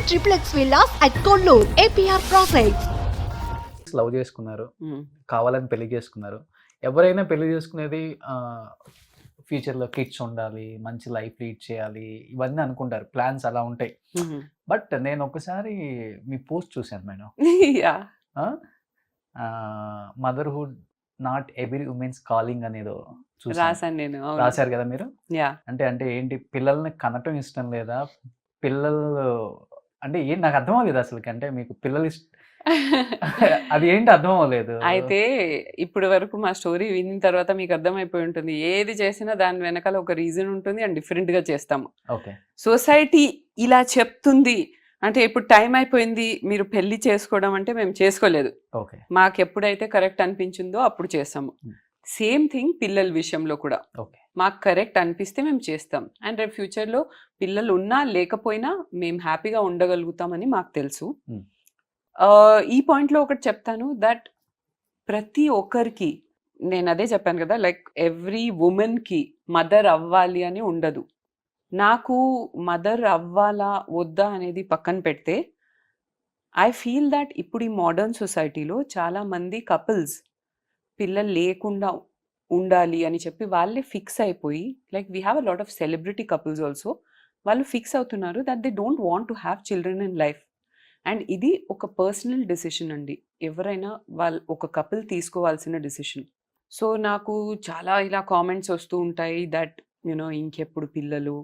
triplex villas at Kollur, APR Projects. Love చేసుకున్నారు, కావాలని పెళ్లి చేసుకున్నారు. ఎవరైనా పెళ్లి చేసుకునేది ఫ్యూచర్లో కిడ్స్ ఉండాలి, మంచి లైఫ్ లీడ్ చేయాలి, ఇవన్నీ అనుకుంటారు, ప్లాన్స్ అలా ఉంటాయి. బట్ నేను ఒకసారి మీ పోస్ట్ చూశాను madam. Motherhood not every women's calling అనేదో రాశాను నేను. రాశారు కదా మీరు. అంటే ఏంటి, పిల్లల్ని కనటం ఇష్టం లేదా, పిల్లలు అంటే ఏంటి నాకు అర్థం అవ్వలేదు అసలు. అంటే మీకు పిల్లలు అది ఏంటి అర్థం అవ్వలేదు. అయితే ఇప్పుడు వరకు మా స్టోరీ విన్న తర్వాత మీకు అర్థమైపోయి ఉంటుంది, ఏది చేసినా దాని వెనకాల ఒక రీజన్ ఉంటుంది అండ్ డిఫరెంట్ గా చేస్తాము. ఓకే, సొసైటీ ఇలా చెప్తుంది అంటే ఇప్పుడు టైం అయిపోయింది మీరు పెళ్లి చేసుకోవడం అంటే మేము చేసుకోలేదు. ఓకే, మాకు ఎప్పుడైతే కరెక్ట్ అనిపించిందో అప్పుడు చేస్తాము. సేమ్ థింగ్ పిల్లల విషయంలో కూడా ఓకే, మాకు కరెక్ట్ అనిపిస్తే మేము చేస్తాం. అండ్ రేపు ఫ్యూచర్లో పిల్లలు ఉన్నా లేకపోయినా మేము హ్యాపీగా ఉండగలుగుతామని మాకు తెలుసు. ఈ పాయింట్లో ఒకటి చెప్తాను, దట్ ప్రతి ఒక్కరికి నేను అదే చెప్పాను కదా, లైక్ ఎవ్రీ ఉమెన్కి మదర్ అవ్వాలి అని ఉండదు. నాకు మదర్ అవ్వాలా వద్దా అనేది పక్కన పెడితే, ఐ ఫీల్ దట్ ఇప్పుడు ఈ మోడర్న్ సొసైటీలో చాలామంది కపుల్స్ పిల్లలు లేకుండా ఉండాలి అని చెప్పి వాళ్ళే ఫిక్స్ అయిపోయి, like we have a lot of celebrity couples also, వాళ్ళు ఫిక్స్ అవుతున్నారు that they don't want to have children in life. And ఇది ఒక పర్సనల్ డెసిషన్ అండి, ఎవరైనా ఒక కపుల్ తీసుకోవాల్సిన డెసిషన్. సో నాకు చాలా ఇలా కామెంట్స్ వస్తూ ఉంటాయి దట్ యూనో ఇంకెప్పుడు పిల్లలు,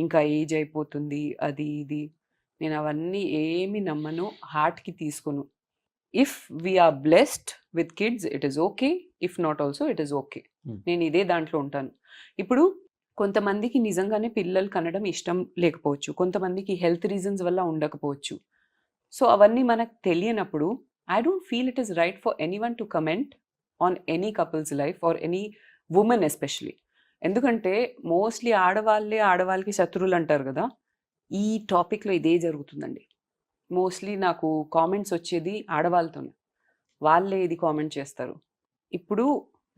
ఇంకా ఏజ్ అయిపోతుంది, అది ఇది. నేను అవన్నీ ఏమి నమ్మను, హార్ట్కి తీసుకోను. If we are blessed with kids it is okay, if not also it is okay. నేను ఇదే దాంట్లో ఉంటాను. ఇప్పుడు కొంతమందికి నిజంగానే పిల్లలు కనడం ఇష్టం లేకపోవచ్చు, కొంతమందికి హెల్త్ రీజన్స్ వల్ల ఉండకపోవచ్చు. సో అవన్నీ మనకు తెలియనప్పుడు I don't feel it is right for any one to comment on any couples life or any women especially. ఎందుకంటే మోస్ట్లీ ఆడవాళ్ళకి శత్రువులు అంటారు కదా, ఈ టాపిక్లో ఇదే జరుగుతుందండి. మోస్ట్లీ నాకు కామెంట్స్ వచ్చేది ఆడవాళ్ళతోనే, వాళ్ళే ఇది కామెంట్ చేస్తారు. ఇప్పుడు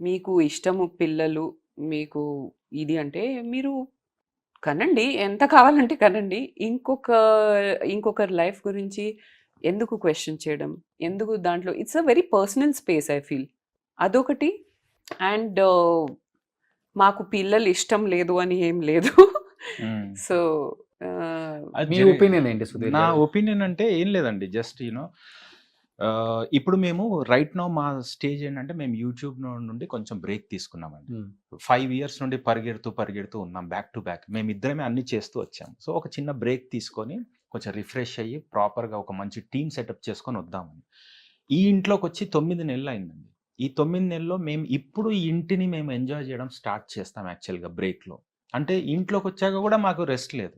మీకు ఇష్టము పిల్లలు, మీకు ఇది అంటే మీరు కనండి, ఎంత కావాలంటే కనండి. ఇంకొకరి లైఫ్ గురించి ఎందుకు క్వశ్చన్ చేయడం, ఎందుకు దాంట్లో it's a very personal space I feel. అదొకటి. అండ్ మాకు పిల్లలు ఇష్టం లేదు అని ఏం లేదు. సో మీ ఒపీనియన్ ఏంటి సుధీర్? నా ఒపీనియన్ అంటే ఏం లేదండి, జస్ట్ యూనో ఇప్పుడు మేము రైట్ నో మా స్టేజ్ ఏంటంటే మేము యూట్యూబ్ నుండి కొంచెం బ్రేక్ తీసుకున్నామండి. 5 years నుండి పరిగెడుతూ ఉన్నాం బ్యాక్ టు బ్యాక్. మేమిద్దరమే అన్ని చేస్తూ వచ్చాము. సో ఒక చిన్న బ్రేక్ తీసుకొని కొంచెం రిఫ్రెష్ అయ్యి ప్రాపర్గా ఒక మంచి టీమ్ సెటప్ చేసుకొని వద్దామని ఈ ఇంట్లోకి వచ్చి 9 నెలలు అయిందండి. ఈ 9 నెలల్లో మేము ఇప్పుడు ఈ ఇంటిని మేము ఎంజాయ్ చేయడం స్టార్ట్ చేస్తాం యాక్చువల్గా బ్రేక్లో. అంటే ఇంట్లోకి వచ్చాక కూడా మాకు రెస్ట్ లేదు.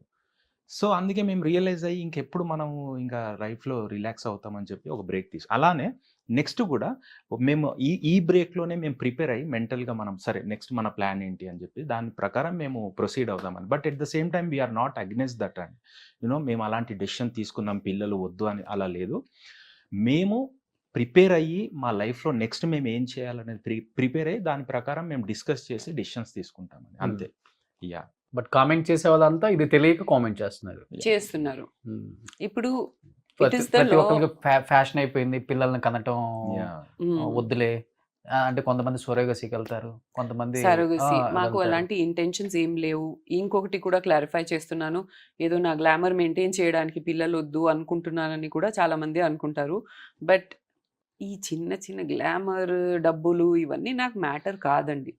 సో అందుకే మేము రియలైజ్ అయ్యి ఇంకెప్పుడు మనము ఇంకా లైఫ్లో రిలాక్స్ అవుతామని చెప్పి ఒక బ్రేక్ అలానే నెక్స్ట్ కూడా మేము ఈ బ్రేక్లోనే మేము ప్రిపేర్ అయ్యి మెంటల్గా మనం సరే నెక్స్ట్ మన ప్లాన్ ఏంటి అని చెప్పి దాని ప్రకారం మేము ప్రొసీడ్ అవుదామని. But at the same time we are not against that and you know మేము అలాంటి డెసిషన్ తీసుకున్నాం పిల్లలు వద్దు అని అలా లేదు. మేము ప్రిపేర్ అయ్యి మా లైఫ్లో నెక్స్ట్ మేము ఏం చేయాలనేది ప్రిపేర్ అయ్యి దాని ప్రకారం మేము డిస్కస్ చేసి డెసిషన్స్ తీసుకుంటామని అంతే. యా, బట్ కామెంట్ చేసే వాళ్ళంతా ఇది తెలియక కామెంట్ చేస్తున్నారు. ఇప్పుడు ప్రతి ఒక్కరికి ఫ్యాషన్ అయిపోయింది పిల్లల్ని కనటం, వద్దులే అంటే కొంతమంది సొరోగసీకి వెళ్తారు, కొంతమంది సరోగసీ. మాకు అలాంటి ఇంటెన్షన్స్ ఏం లేవు. ఇంకొకటి కూడా క్లారిఫై చేస్తున్నాను, ఏదో నా గ్లామర్ మెయింటైన్ చేయడానికి పిల్లలు వద్దు అనుకుంటున్నానని కూడా చాలా మంది అనుకుంటారు. బట్ ఈ చిన్న చిన్న గ్లామర్, డబ్బులు ఇవన్నీ నాకు మ్యాటర్ కాదండి.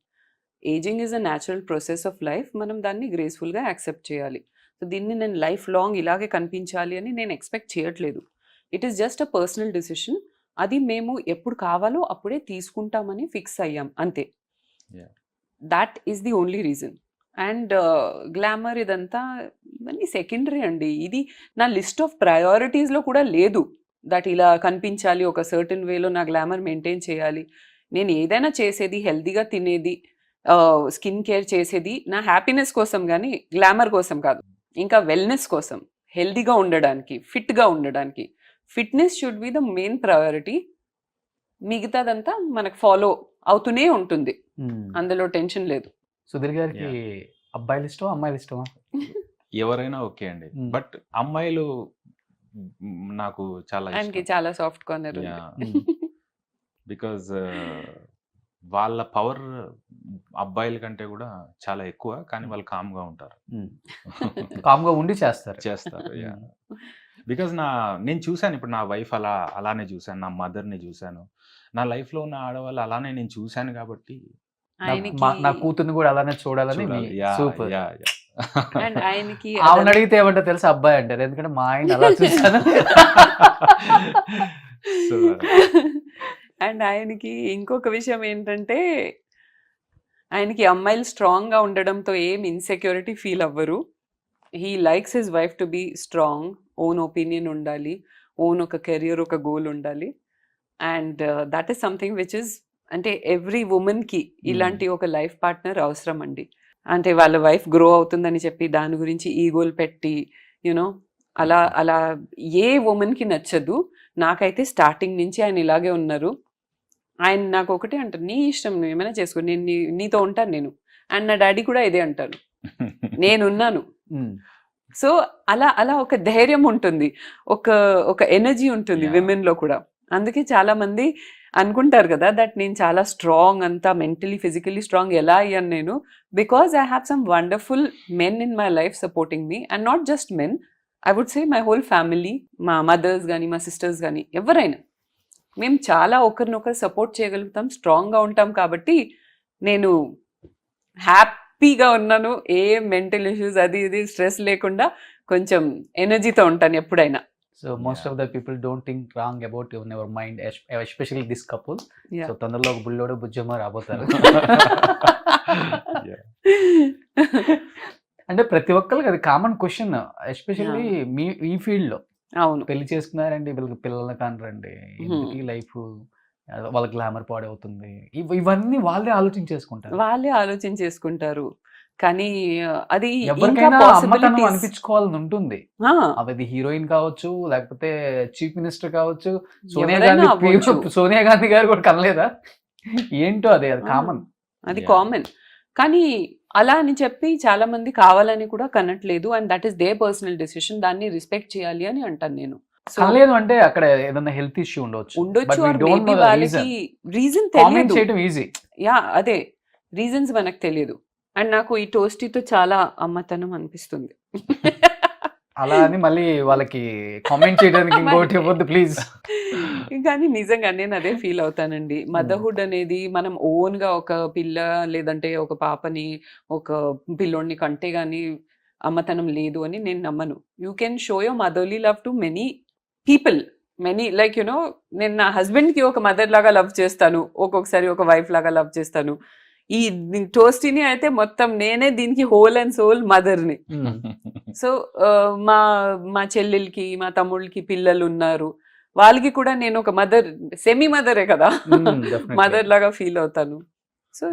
Ageing is a natural process of life, మనం దాన్ని గ్రేస్ఫుల్గా యాక్సెప్ట్ చేయాలి. సో దీన్ని నేను లైఫ్ లాంగ్ ఇలాగే కనిపించాలి అని నేను ఎక్స్పెక్ట్ చేయట్లేదు. It is just a personal decision. అది మేము ఎప్పుడు కావాలో అప్పుడే తీసుకుంటామని ఫిక్స్ అయ్యాం అంతే. That is the only reason. And glamour ఇదంతా ఇవన్నీ సెకండరీ అండి. ఇది నా లిస్ట్ ఆఫ్ ప్రయారిటీస్లో కూడా లేదు దట్ ఇలా కనిపించాలి, ఒక సర్టన్ వేలో నా గ్లామర్ మెయింటైన్ చేయాలి. నేను ఏదైనా చేసేది హెల్తీగా తినేది, స్కిన్ కేర్ చేసేది నా హ్యాపీనెస్ కోసం కానీ గ్లామర్ కోసం కాదు, ఇంకా వెల్నెస్ కోసం, హెల్తీగా ఉండడానికి, ఫిట్గా ఉండడానికి. Fitness should be the main priority. మిగతాదంతా మనకు ఫాలో అవుతూనే ఉంటుంది, అందులో టెన్షన్ లేదు. సుధీర్ గారికి అబ్బాయిలు ఇష్టం, అమ్మాయిలు ఇష్టమా? ఎవరైనా ఓకే అండి. బట్ అమ్మాయిలు నాకు చాలా ఆయనకి ఇష్టం. చాలా సాఫ్ట్ కార్నర్ ఉంది. బికాజ్ వాళ్ళ పవర్ అబ్బాయిల కంటే కూడా చాలా ఎక్కువ, కానీ వాళ్ళు కామ్గా ఉంటారు. కామ్గా ఉండి చేస్తారు. చేస్తారు. బికాజ్ నేను చూశాను, ఇప్పుడు నా వైఫ్ అలానే చూశాను, నా మదర్ని చూశాను, నా లైఫ్లో ఉన్న ఆడవాళ్ళు అలానే నేను చూశాను కాబట్టి ఆయనకి నా కూతుర్ని కూడా అలానే చూడాలని చూడాలి. సూపర్. అండ్ ఆయనకి ఆవిడ అడిగితే ఏమంటే తెలుసా అబ్బాయి అంటారు, ఎందుకంటే మా ఆయన అలా చూసాను. సో అండ్ ఆయనకి ఇంకొక విషయం ఏంటంటే, ఆయనకి అమ్మాయిలు స్ట్రాంగ్గా ఉండడంతో ఏం ఇన్సెక్యూరిటీ ఫీల్ అవ్వరు. He likes his wife to be strong, own opinion ఉండాలి, ఓన్ ఒక కెరియర్, ఒక గోల్ ఉండాలి. And that is something which is, అంటే ఎవ్రీ ఉమెన్కి ఇలాంటి ఒక లైఫ్ పార్ట్నర్ అవసరం అండి. అంటే వాళ్ళ వైఫ్ గ్రో అవుతుందని చెప్పి దాని గురించి ఈగోలు పెట్టి యూనో అలా అలా ఏ ఉమెన్కి నచ్చదు. నాకైతే స్టార్టింగ్ నుంచి ఆయన ఇలాగే ఉన్నారు. ఆయన నాకు ఒకటే అంటారు, నీ ఇష్టం, నువ్వు ఏమైనా చేసుకో, నేను నీతో ఉంటాను నేను. అండ్ నా డాడీ కూడా ఇదే అంటారు, నేనున్నాను. సో అలా అలా ఒక ధైర్యం ఉంటుంది, ఒక ఒక ఎనర్జీ ఉంటుంది విమెన్లో కూడా. అందుకే చాలా మంది అనుకుంటారు కదా దట్ నేను చాలా స్ట్రాంగ్, అంతా మెంటలీ ఫిజికలీ స్ట్రాంగ్ ఎలా అయ్యాను నేను, because I have some wonderful men in my life supporting me. And not just men, I would say my whole family, మా మదర్స్ కానీ మా సిస్టర్స్ కానీ ఎవరైనా మేము చాలా ఒకరినొకరు సపోర్ట్ చేయగలుగుతాం, స్ట్రాంగ్గా ఉంటాం. కాబట్టి నేను హ్యాపీగా ఉన్నాను, ఏ మెంటల్ ఇష్యూస్ అది ఇది స్ట్రెస్ లేకుండా కొంచెం ఎనర్జీతో ఉంటాను ఎప్పుడైనా. So most of the people don't think wrong about your never mind, especially this couple. So తొందరలో ఒక బుల్లోడు బుజ్జమ్మ రాబోతారు. అంటే ప్రతి ఒక్కరికి అది కామన్ క్వశ్చన్, ఎస్పెషల్లీ ఈ ఫీల్డ్ లో. అవును, పెళ్లి చేసుకున్నారండి, వీళ్ళకి పిల్లలు కానరండి, ఎందుకు ఈ లైఫ్, వాళ్ళ గ్లామర్ పాడవుతుంది, ఇవన్నీ వాళ్ళే ఆలోచించేసుకుంటారు. వాళ్ళే ఆలోచించేసుకుంటారు. కానీ అది ఎవరికైనా అమ్మతనం అనిపించుకోవాలని ఉంటుంది. అది హీరోయిన్ కావచ్చు, లేకపోతే చీఫ్ మినిస్టర్ కావచ్చు, సోనియా గాంధీ గారు కూడా కనలేదా ఏంటో, అది కామన్, అది కామన్. కానీ అలా అని చెప్పి చాలా మంది కావాలని కూడా కనట్లేదు. And that is their personal decision, దాన్ని రెస్పెక్ట్ చేయాలి అని అంటాను నేను. కనలేదు అంటే అక్కడ ఏదైనా హెల్త్ ఇష్యూ ఉండొచ్చు, వాళ్ళకి రీజన్ తెలియదు. ఈజీ, అదే రీజన్స్ మనకు తెలియదు. అండ్ నాకు ఈ టోస్టీతో చాలా అమ్మతనం అనిపిస్తుంది. అలా అని మళ్ళీ వాళ్ళకి కామెంట్ చేయడానికి ఇంకోటి ఇవ్వద్దు ప్లీజ్. కానీ నిజంగా నేను అదే ఫీల్ అవుతానండి. మదర్హుడ్ అనేది మనం ఓన్ గా ఒక పిల్ల లేదంటే ఒక పాపని, ఒక పిల్లోడిని కంటే గానీ అమ్మతనం లేదు అని నేను నమ్మను. You can show your motherly love to many people, many like you know, నేను నా హస్బెండ్ కి ఒక మదర్ లాగా లవ్ చేస్తాను, ఒక్కొక్కసారి ఒక వైఫ్ లాగా లవ్ చేస్తాను. ఈ టోస్టీని అయితే మొత్తం నేనే దీనికి హోల్ అండ్ సోల్ మదర్ని. సో మా చెల్లెలకి, మా తమ్ముళ్ళకి పిల్లలు ఉన్నారు, వాళ్ళకి కూడా నేను ఒక మదర్, సెమీ మదరే కదా, మదర్ లాగా ఫీల్ అవుతాను. సో